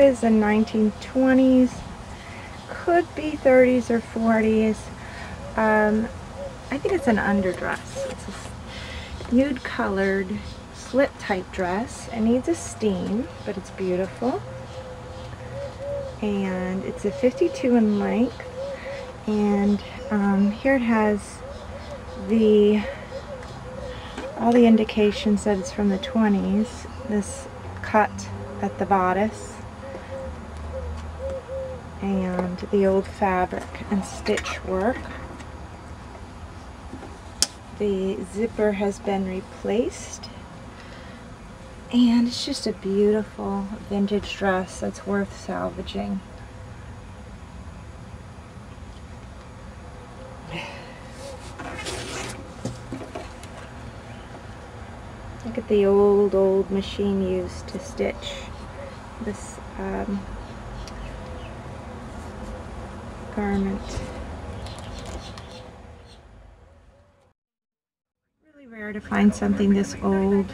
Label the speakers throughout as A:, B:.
A: is the 1920s, could be 30s or 40s. I think it's an underdress. It's a nude colored slip type dress. It needs a steam, but it's beautiful. And it's a 52 in length. And here it has all the indications that it's from the 20s. This cut at the bodice, and the old fabric and stitch work. The zipper has been replaced, and it's just a beautiful vintage dress that's worth salvaging. Look at the old machine used to stitch this garment. Really rare to find something this old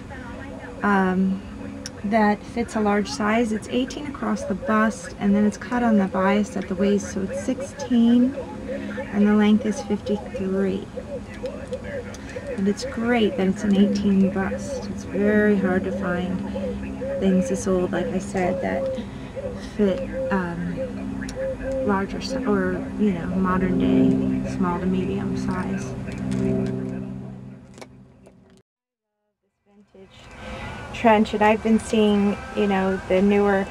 A: that fits a large size. It's 18 across the bust, and then it's cut on the bias at the waist, so it's 16, and the length is 53. And it's great that it's an 18 bust. It's very hard to find things this old, like I said, that fit larger, or you know, modern day small to medium size. This vintage trench, and I've been seeing, you know, the newer